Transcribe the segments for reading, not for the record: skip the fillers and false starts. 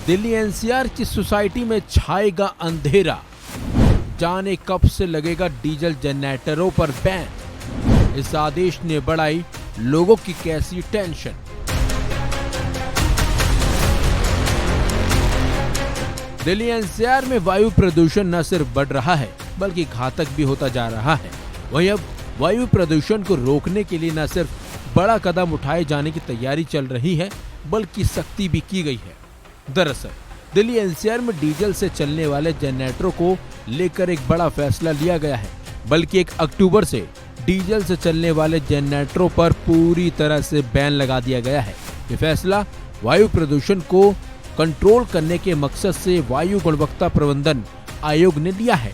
Delhi NCR की society में छाएगा अंधेरा, जाने कब से लगेगा डीजल जनरेटरों पर बैन। इस आदेश ने बढ़ाई लोगों की कैसी टेंशन। दिल्ली एनसीआर में वायु प्रदूषण न सिर्फ बढ़ रहा है बल्कि घातक भी होता जा रहा है। वहीं अब वायु प्रदूषण को रोकने के लिए न सिर्फ बड़ा कदम उठाए जाने की तैयारी चल रही है बल्कि सख्ती भी की गई है। दरअसल दिल्ली एनसीआर में डीजल से चलने वाले जनरेटरों को लेकर एक बड़ा फैसला लिया गया है। बल्कि 1 अक्टूबर से डीजल से चलने वाले जनरेटरों पर पूरी तरह से बैन लगा दिया गया है। ये फैसला वायु प्रदूषण को कंट्रोल करने के मकसद से वायु गुणवत्ता प्रबंधन आयोग ने लिया है।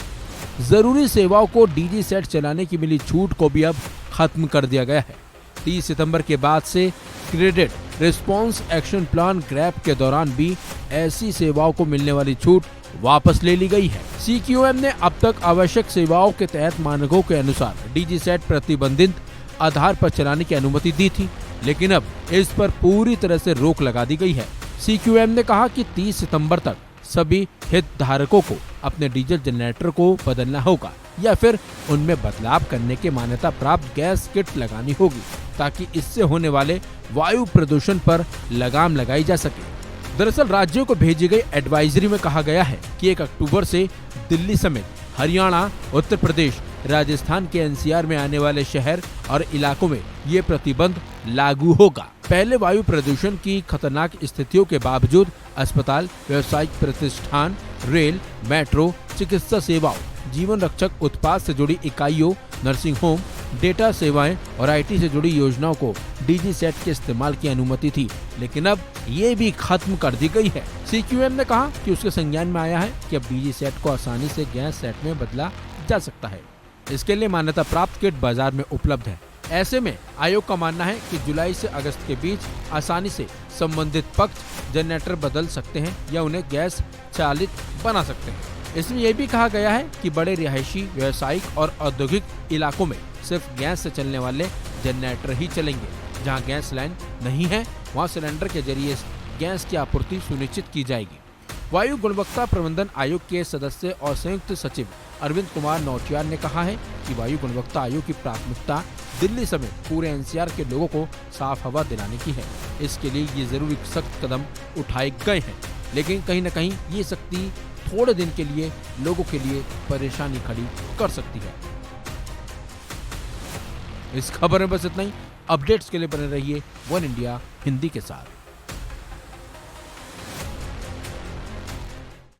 जरूरी सेवाओं को डीजी सेट चलाने की मिली छूट को भी अब खत्म कर दिया गया है। 30 सितंबर के बाद से credit response action plan grab के दौरान भी ऐसी सेवाओं को मिलने वाली छूट वापस ले ली गई है। सीक्यूएम ने अब तक आवश्यक सेवाओं के तहत मानकों के अनुसार डीजी सेट प्रतिबंधित आधार पर चलाने की अनुमति दी थी, लेकिन अब इस पर पूरी तरह से रोक लगा दी गई है। सीक्यूएम ने कहा कि 30 सितंबर तक सभी हितधारकों को अपने डीजल जनरेटर को बदलना होगा या फिर उनमें बदलाव करने के मान्यता प्राप्त गैस किट लगानी होगी, ताकि इससे होने वाले वायु प्रदूषण पर लगाम लगाई जा सके। दरअसल राज्यों को भेजी गई एडवाइजरी में कहा गया है कि 1 अक्टूबर से दिल्ली समेत हरियाणा, उत्तर प्रदेश, राजस्थान के एनसीआर में आने वाले शहर और इलाकों में ये प्रतिबंध लागू होगा। पहले वायु प्रदूषण की खतरनाक स्थितियों के बावजूद अस्पताल, व्यावसायिक प्रतिष्ठान, रेल, मेट्रो, चिकित्सा सेवाओं, जीवन रक्षक उत्पाद से जुड़ी इकाइयों, नर्सिंग होम, डेटा सेवाएं और आईटी से जुड़ी योजनाओं को डीजी सेट के इस्तेमाल की अनुमति थी, लेकिन अब ये भी खत्म कर दी गई है। सीक्यूएम ने कहा कि उसके संज्ञान में आया है कि अब डीजी सेट को आसानी से गैस सेट में बदला जा सकता है। इसके लिए मान्यता प्राप्त किट बाजार में उपलब्ध है। ऐसे में आयोग का मानना है कि जुलाई से अगस्त के बीच आसानी से संबंधित पक्ष जनरेटर बदल सकते हैं या उन्हें गैस चालित बना सकते हैं। इसमें यह भी कहा गया है कि बड़े रिहायशी, व्यावसायिक और औद्योगिक इलाकों में सिर्फ गैस से चलने वाले जनरेटर ही चलेंगे। जहां गैस लाइन नहीं है वहां सिलेंडर के जरिए गैस की आपूर्ति सुनिश्चित की जाएगी। वायु गुणवत्ता प्रबंधन आयोग के सदस्य और संयुक्त सचिव अरविंद कुमार नौटियाल ने कहा है कि वायु गुणवत्ता आयोग की प्राथमिकता दिल्ली समेत पूरे एनसीआर के लोगों को साफ हवा दिलाने की है। इसके लिए ये जरूरी सख्त कदम उठाए गए हैं, लेकिन कहीं न कहीं ये सख्ती थोड़े दिन के लिए लोगों के लिए परेशानी खड़ी कर सकती है। इस खबर में बस इतना ही। अपडेट्स के लिए बने रहिए वन इंडिया हिंदी के साथ।